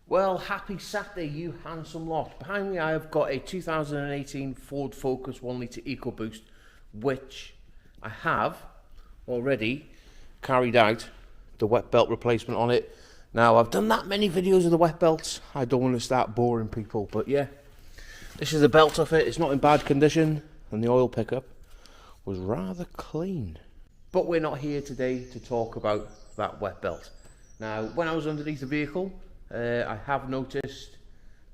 Well, happy Saturday, you handsome lot. Behind me I have got a 2018 Ford Focus 1 litre Ecoboost, which I have already carried out the wet belt replacement on it. Now, I've done that many videos of the wet belts, I don't want to start boring people, but yeah, this is the belt of it. It's not in bad condition, and the oil pickup was rather clean. But we're not here today to talk about that wet belt. Now, when I was underneath the vehicle, I have noticed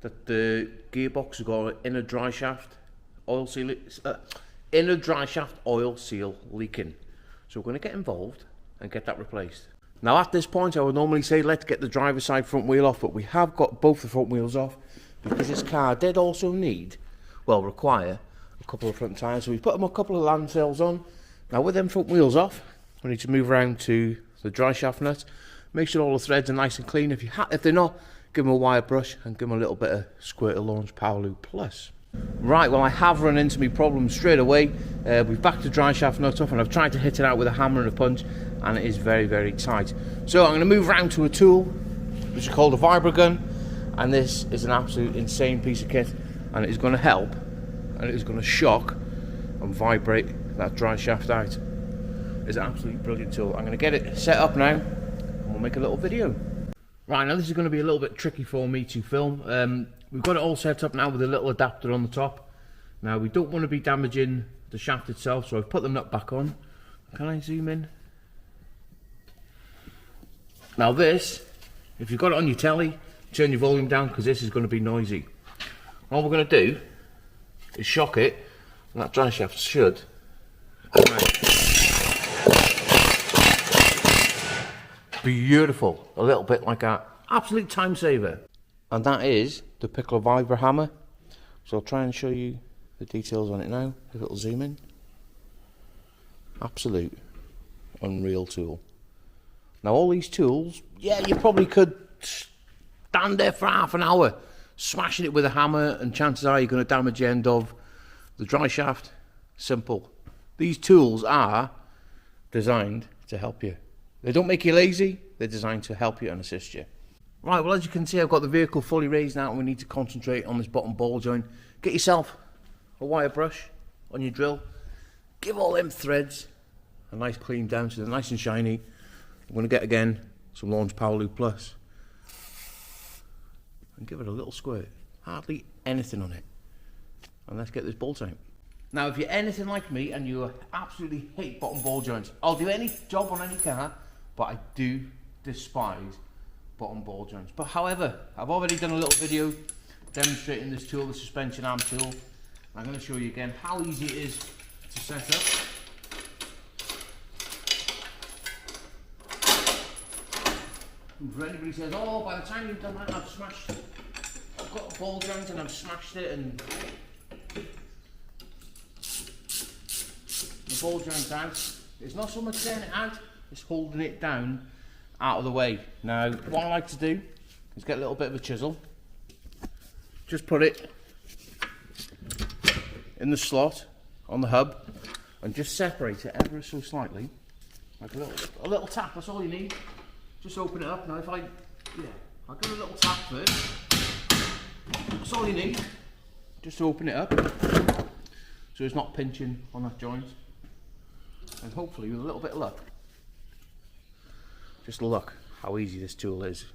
that the gearbox has got an inner driveshaft oil seal leaking. So we're going to get involved and get that replaced. Now at this point I would normally say let's get the driver's side front wheel off, but we have got both the front wheels off because this car did also require a couple of front tyres. So we put them a couple of land sails on. Now with them front wheels off, we need to move around to the driveshaft nut. Make sure all the threads are nice and clean. If they're not, give them a wire brush and give them a little bit of Squirter Launch Power Lube Plus. Right, well I have run into my problem straight away. We've backed the driveshaft nut off and I've tried to hit it out with a hammer and a punch, and it is very, very tight. So I'm going to move around to a tool which is called a vibra gun, and this is an absolute insane piece of kit, and it is going to help, and it is going to shock and vibrate that driveshaft out. It's an absolutely brilliant tool. I'm going to get it set up now, we'll make a little video. Right, now this is going to be a little bit tricky for me to film. We've got it all set up now with a little adapter on the top. Now we don't want to be damaging the shaft itself, so I've put the nut back on. Can I zoom in? Now this, if you've got it on your telly, turn your volume down because this is going to be noisy. All we're going to do is shock it, and that driveshaft should beautiful, a little bit like an absolute time saver. And that is the Pickler Vibra hammer. So I'll try and show you the details on it now, if it'll zoom in. Absolute unreal tool. Now all these tools, yeah, you probably could stand there for half an hour smashing it with a hammer, and chances are you're going to damage the end of the driveshaft. Simple. These tools are designed to help you. They don't make you lazy, they're designed to help you and assist you. Right, well as you can see I've got the vehicle fully raised now, and we need to concentrate on this bottom ball joint. Get yourself a wire brush on your drill, give all them threads a nice clean down so they're nice and shiny. I'm going to get again some Launch Power Lube Plus and give it a little squirt, hardly anything on it, and let's get this bolt out. Now if you're anything like me and you absolutely hate bottom ball joints, I'll do any job on any car, but I do despise bottom ball joints. But however, I've already done a little video demonstrating this tool, the suspension arm tool. I'm going to show you again how easy it is to set up. And for anybody who says, oh, by the time you've done that I've got a ball joint and I've smashed it, and the ball joint's out. It's not so much getting it out, it's holding it down out of the way. Now what I like to do is get a little bit of a chisel, just put it in the slot on the hub and just separate it ever so slightly, like a little tap. That's all you need. Just open it up. Now if I'll give it a little tap first. That's all you need, just to open it up so it's not pinching on that joint, and hopefully with a little bit of luck, just look how easy this tool is.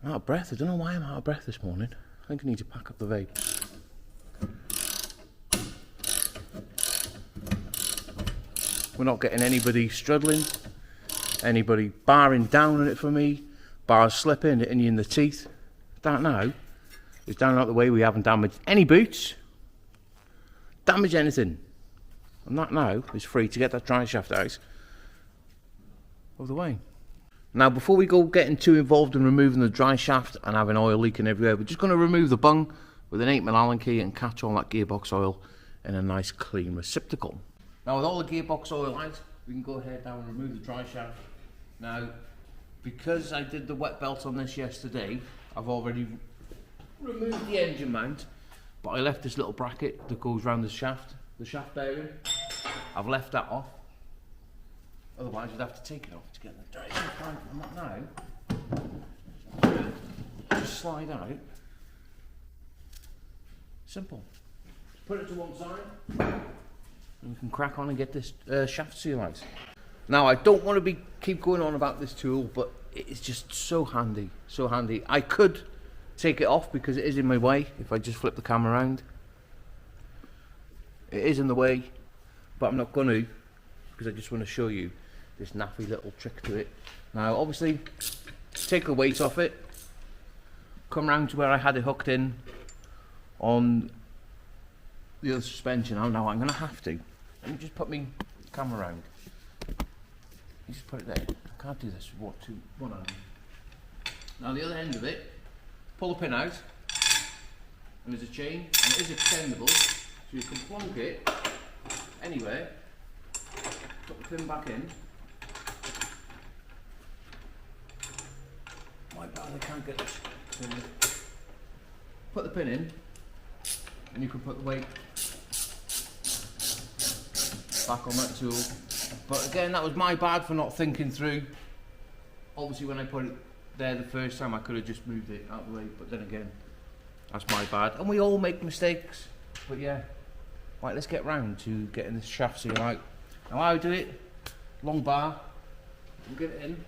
I'm out of breath. I don't know why I'm out of breath this morning. I think I need to pack up the vape. We're not getting anybody struggling, anybody barring down on it for me, bars slipping, hitting you in the teeth. That now is down out the way. We haven't damaged any boots, damaged anything. And that now is free to get that driveshaft out of the way. Now before we go getting too involved in removing the driveshaft and having oil leaking everywhere, we're just going to remove the bung with an 8mm Allen key and catch all that gearbox oil in a nice clean receptacle. Now with all the gearbox oil out, we can go ahead now and remove the driveshaft. Now because I did the wet belt on this yesterday, I've already removed the engine mount, but I left this little bracket that goes around the shaft bearing. I've left that off. Otherwise you'd have to take it off to get the drive shaft out. And that now, just slide out. Simple. Put it to one side, and we can crack on and get this shaft seal out. Now I don't want to keep going on about this tool, but it's just so handy, so handy. I could take it off because it is in my way if I just flip the camera around. It is in the way, but I'm not going to, because I just want to show you this naffy little trick to it. Now obviously, take the weight off it, come round to where I had it hooked in on the other suspension. Oh no, I'm going to have to. Let me just put my camera around. You just put it there. I can't do this with one hand. Now the other end of it, pull the pin out, and there's a chain, and it is extendable, so you can plonk it anywhere, put the pin back in. My bad, I can't get this. Put the pin in, and you can put the weight back on that tool. But again, that was my bad for not thinking through. Obviously when I put it there the first time, I could have just moved it out of the way, but then again, that's my bad. And we all make mistakes, but yeah. Right, let's get round to getting this shaft seal out. Now how I do it, long bar, we'll get it in,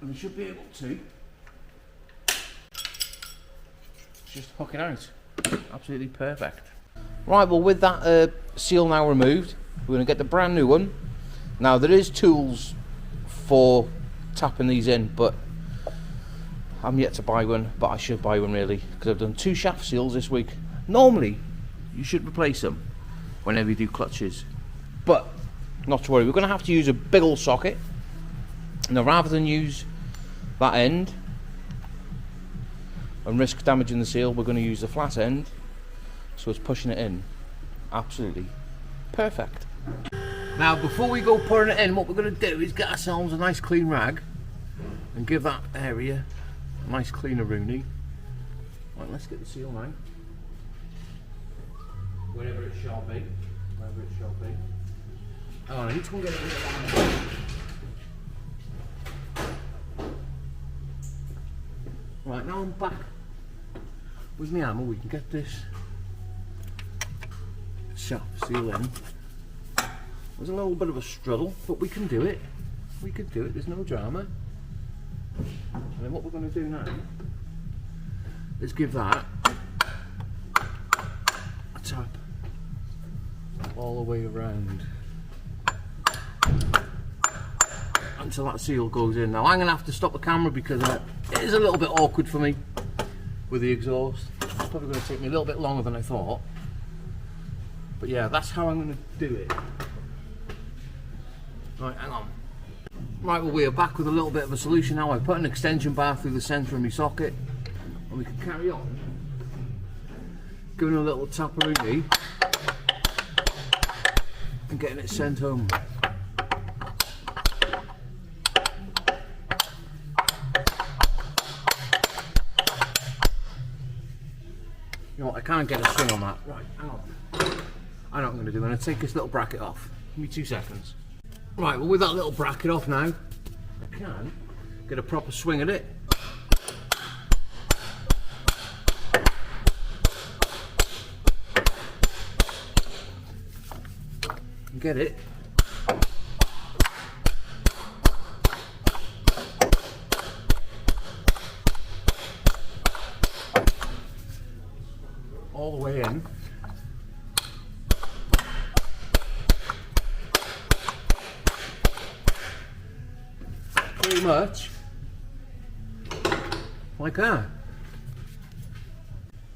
and we should be able to just hook it out. Absolutely perfect. Right, well with that seal now removed, we're going to get the brand new one. Now there is tools for tapping these in, but I'm yet to buy one, but I should buy one really, because I've done 2 shaft seals this week. Normally you should replace them whenever you do clutches, but not to worry, we're going to have to use a big old socket. Now rather than use that end and risk damaging the seal, we're going to use the flat end, so it's pushing it in. Absolutely perfect. Now before we go putting it in, what we're going to do is get ourselves a nice clean rag and give that area a nice cleaner rooney. Right, let's get the seal now. Wherever it shall be. Wherever it shall be. Oh, I need to go and get it. Right, now I'm back with my hammer. We can get this shaft seal in. There's a little bit of a struggle, but we can do it. We can do it, there's no drama. And then what we're going to do now is give that a tap all the way around until that seal goes in. Now I'm going to have to stop the camera because it is a little bit awkward for me with the exhaust. It's probably going to take me a little bit longer than I thought. But yeah, that's how I'm going to do it. Right, hang on. Right, well we are back with a little bit of a solution now. I've put an extension bar through the centre of my socket, and we can carry on giving a little tap-a-rooney and getting it sent home. You know what, I can't get a string on that. Right, hang on. I know what I'm going to do. I'm going to take this little bracket off. Give me 2 seconds. Right, well with that little bracket off now, I can get a proper swing at it. And get it all the way in. Pretty much like that.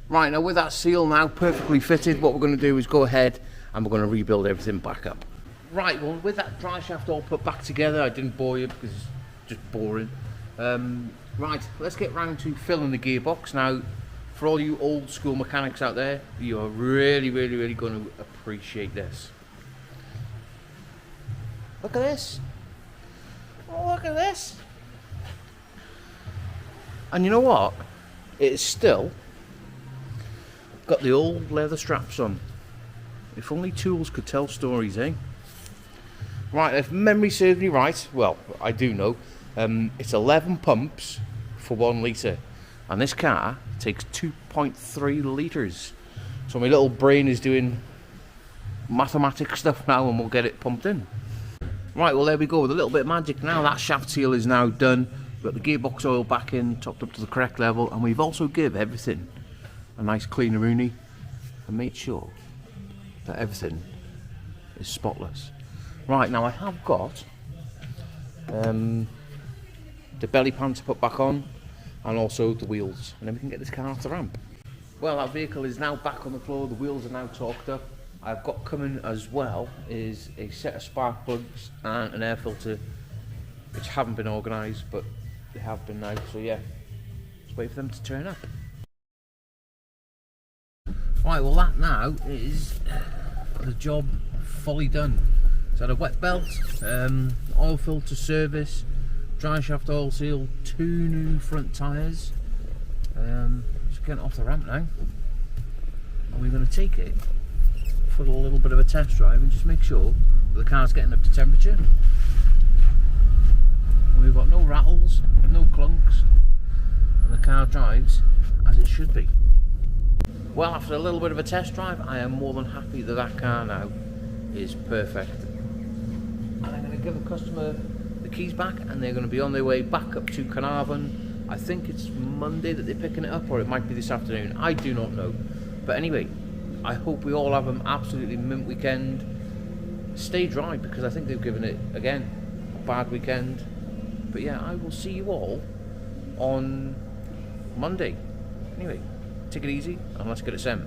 Right, now with that seal now perfectly fitted, what we're going to do is go ahead and we're going to rebuild everything back up. Right, well with that drive shaft all put back together, I didn't bore you because it's just boring. Right, let's get round to filling the gearbox. Now for all you old school mechanics out there, you are really going to appreciate this. Look at this. Oh, look at this. And you know what? It's still got the old leather straps on. If only tools could tell stories, eh? Right, if memory serves me right, well, I do know, it's 11 pumps for 1 litre. And this car takes 2.3 litres. So my little brain is doing mathematic stuff now and we'll get it pumped in. Right, well there we go, with a little bit of magic now. That shaft seal is now done. We've got the gearbox oil back in, topped up to the correct level, and we've also give everything a nice cleaner-rooney and made sure that everything is spotless. Right, now I have got the belly pan to put back on and also the wheels, and then we can get this car off the ramp. Well, that vehicle is now back on the floor, the wheels are now torqued up. I've got coming as well is a set of spark plugs and an air filter, which haven't been organised, but they have been now, so yeah, just wait for them to turn up. Right, well that now is the job fully done. It's had a wet belt, oil filter service, dry shaft oil seal, 2 new front tyres. Just getting off the ramp now, and we're going to take it for a little bit of a test drive and just make sure that the car's getting up to temperature. And we've got no rattles, no clunks, and the car drives as it should be. Well, after a little bit of a test drive, I am more than happy that that car now is perfect. And I'm going to give the customer the keys back and they're going to be on their way back up to Carnarvon. I think it's Monday that they're picking it up, or it might be this afternoon, I do not know. But anyway, I hope we all have an absolutely mint weekend. Stay dry, because I think they've given it, again, a bad weekend. But yeah, I will see you all on Monday. Anyway, take it easy and let's get it sent.